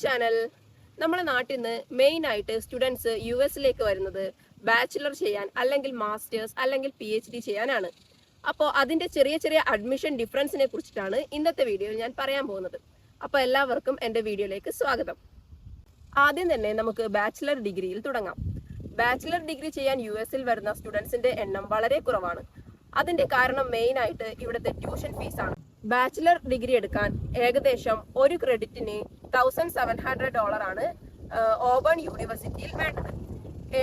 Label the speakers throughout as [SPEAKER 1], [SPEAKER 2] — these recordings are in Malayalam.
[SPEAKER 1] ചാനൽ. നമ്മുടെ നാട്ടിൽ നിന്ന് മെയിൻ ആയിട്ട് സ്റ്റുഡൻസ് US വരുന്നത് ബാച്ചിലർ ചെയ്യാൻ, അല്ലെങ്കിൽ മാസ്റ്റേഴ്സ്, അല്ലെങ്കിൽ PhD ചെയ്യാനാണ്. അപ്പോൾ അതിന്റെ ചെറിയ ചെറിയ അഡ്മിഷൻ ഡിഫറൻസിനെ കുറിച്ചിട്ടാണ് ഇന്നത്തെ വീഡിയോയിൽ ഞാൻ പറയാൻ പോകുന്നത്. അപ്പോൾ എല്ലാവർക്കും എൻ്റെ വീഡിയോയിലേക്ക് സ്വാഗതം. ആദ്യം തന്നെ നമുക്ക് ബാച്ചിലർ ഡിഗ്രിയിൽ തുടങ്ങാം. ബാച്ചിലർ ഡിഗ്രി ചെയ്യാൻ US വരുന്ന സ്റ്റുഡൻസിന്റെ എണ്ണം വളരെ കുറവാണ്. അതിന്റെ കാരണം മെയിൻ ആയിട്ട് ഇവിടുത്തെ ട്യൂഷൻ ഫീസ് ആണ്. ബാച്ചിലർ ഡിഗ്രി എടുക്കാൻ ഏകദേശം ഒരു ക്രെഡിറ്റിന് $1,700 ആണ് ഓബൺ യൂണിവേഴ്സിറ്റിയിൽ വേണ്ടത്.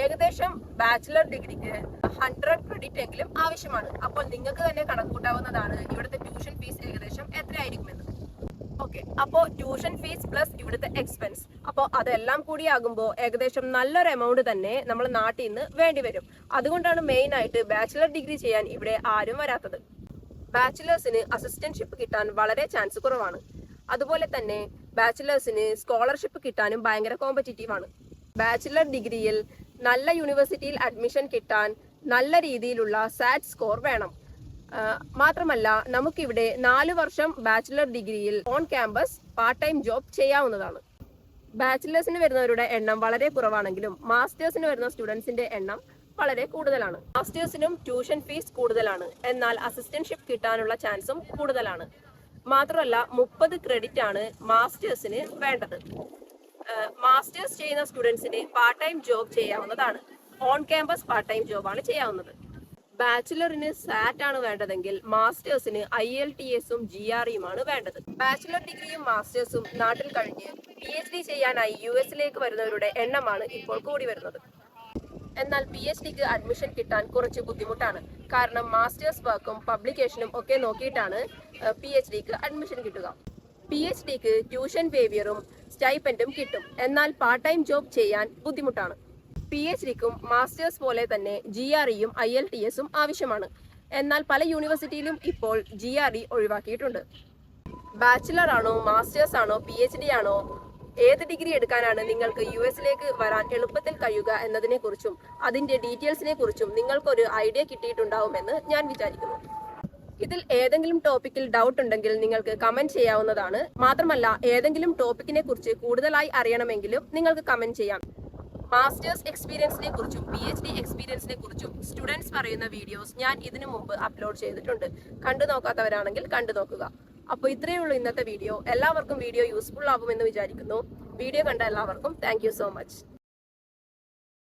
[SPEAKER 1] ഏകദേശം ബാച്ചിലർ ഡിഗ്രിക്ക് 100 ക്രെഡിറ്റ് എങ്കിലും ആവശ്യമാണ്. അപ്പോൾ നിങ്ങൾക്ക് തന്നെ കണക്കൂട്ടാവുന്നതാണ് ഇവിടുത്തെ ട്യൂഷൻ ഫീസ് ഏകദേശം എത്രയായിരിക്കുമെന്ന്. ഓക്കെ, അപ്പോൾ ട്യൂഷൻ ഫീസ് പ്ലസ് ഇവിടുത്തെ എക്സ്പെൻസ്, അപ്പോൾ അതെല്ലാം കൂടിയാകുമ്പോൾ ഏകദേശം നല്ലൊരു എമൗണ്ട് തന്നെ നമ്മൾ നാട്ടിൽ നിന്ന് വേണ്ടി വരും. അതുകൊണ്ടാണ് മെയിൻ ആയിട്ട് ബാച്ചിലർ ഡിഗ്രി ചെയ്യാൻ ഇവിടെ ആരും വരാത്തത്. ബാച്ചിലേഴ്സിന് അസിസ്റ്റന്റ്ഷിപ്പ് കിട്ടാൻ വളരെ ചാൻസ് കുറവാണ്. അതുപോലെ തന്നെ ബാച്ചിലേഴ്സിന് സ്കോളർഷിപ്പ് കിട്ടാനും ഭയങ്കര കോമ്പറ്റീറ്റീവ് ആണ്. ബാച്ചിലർ ഡിഗ്രിയിൽ നല്ല യൂണിവേഴ്സിറ്റിയിൽ അഡ്മിഷൻ കിട്ടാൻ നല്ല രീതിയിലുള്ള സാറ്റ് സ്കോർ വേണം. മാത്രമല്ല നമുക്കിവിടെ 4 വർഷം ബാച്ചിലർ ഡിഗ്രിയിൽ on campus part time job ചെയ്യാവുന്നതാണ്. ബാച്ചിലേഴ്സിന് വരുന്നവരുടെ എണ്ണം വളരെ കുറവാണെങ്കിലും മാസ്റ്റേഴ്സിന് വരുന്ന സ്റ്റുഡൻസിന്റെ എണ്ണം വളരെ കൂടുതലാണ്. മാസ്റ്റേഴ്സിനും ട്യൂഷൻ ഫീസ് കൂടുതലാണ്, എന്നാൽ അസിസ്റ്റന്റ്ഷിപ്പ് കിട്ടാനുള്ള ചാൻസും കൂടുതലാണ്. മാത്രമല്ല 30 ക്രെഡിറ്റ് ആണ് മാസ്റ്റേഴ്സിന് വേണ്ടത്. മാസ്റ്റേഴ്സ് ചെയ്യുന്ന സ്റ്റുഡൻസിന് പാർട്ട് ടൈം ജോബ് ചെയ്യാവുന്നതാണ്. ഓൺ ക്യാമ്പസ് പാർട്ട് ടൈം ജോബാണ് ചെയ്യാവുന്നത്. ബാച്ചിലറിന് സാറ്റ് ആണ് വേണ്ടതെങ്കിൽ മാസ്റ്റേഴ്സിന് IELTS-ഉം GRE-യുമാണ് വേണ്ടത്. ബാച്ചിലർ ഡിഗ്രിയും മാസ്റ്റേഴ്സും നാട്ടിൽ കഴിഞ്ഞ് PhD ചെയ്യാനായി US വരുന്നവരുടെ എണ്ണമാണ് ഇപ്പോൾ കൂടി വരുന്നത്. എന്നാൽ PhD-ക്ക് അഡ്മിഷൻ കിട്ടാൻ കുറച്ച് ബുദ്ധിമുട്ടാണ്. കാരണം മാസ്റ്റേഴ്സ് വർക്കും പബ്ലിക്കേഷനും ഒക്കെ നോക്കിയിട്ടാണ് PhD-ക്ക് അഡ്മിഷൻ കിട്ടുക. PhD-ക്ക് ട്യൂഷൻ വേവിയറും സ്റ്റൈപ്പൻഡും കിട്ടും, എന്നാൽ പാർട്ട് ടൈം ജോബ് ചെയ്യാൻ ബുദ്ധിമുട്ടാണ്. PhD-ക്കും മാസ്റ്റേഴ്സ് പോലെ തന്നെ GRE-യും IELTS-ഉം ആവശ്യമാണ്. എന്നാൽ പല യൂണിവേഴ്സിറ്റിയിലും ഇപ്പോൾ GRE ഒഴിവാക്കിയിട്ടുണ്ട്. ബാച്ചിലർ ആണോ, മാസ്റ്റേഴ്സ് ആണോ, PhD ആണോ, ഏത് ഡിഗ്രി എടുക്കാനാണ് നിങ്ങൾക്ക് US വരാൻ എളുപ്പത്തിൽ കഴിയുക എന്നതിനെ കുറിച്ചും അതിന്റെ ഡീറ്റെയിൽസിനെ കുറിച്ചും നിങ്ങൾക്കൊരു ഐഡിയ കിട്ടിയിട്ടുണ്ടാവുമെന്ന് ഞാൻ വിചാരിക്കുന്നു. ഇതിൽ ഏതെങ്കിലും ടോപ്പിക്കിൽ ഡൗട്ട് ഉണ്ടെങ്കിൽ നിങ്ങൾക്ക് കമന്റ് ചെയ്യാവുന്നതാണ്. മാത്രമല്ല ഏതെങ്കിലും ടോപ്പിക്കിനെ കുറിച്ച് കൂടുതലായി അറിയണമെങ്കിലും നിങ്ങൾക്ക് കമന്റ് ചെയ്യാം. മാസ്റ്റേഴ്സ് എക്സ്പീരിയൻസിനെ കുറിച്ചും PhD എക്സ്പീരിയൻസിനെ കുറിച്ചും സ്റ്റുഡൻസ് പറയുന്ന വീഡിയോസ് ഞാൻ ഇതിനു മുമ്പ് അപ്ലോഡ് ചെയ്തിട്ടുണ്ട്. കണ്ടു നോക്കാത്തവരാണെങ്കിൽ കണ്ടു നോക്കുക. അപ്പോൾ ഇത്രയേ ഉള്ളൂ ഇന്നത്തെ വീഡിയോ. എല്ലാവർക്കും വീഡിയോ യൂസ്ഫുൾ ആകുമെന്ന് വിചാരിക്കുന്നു. വീഡിയോ കണ്ട എല്ലാവർക്കും താങ്ക് യു സോ മച്ച്.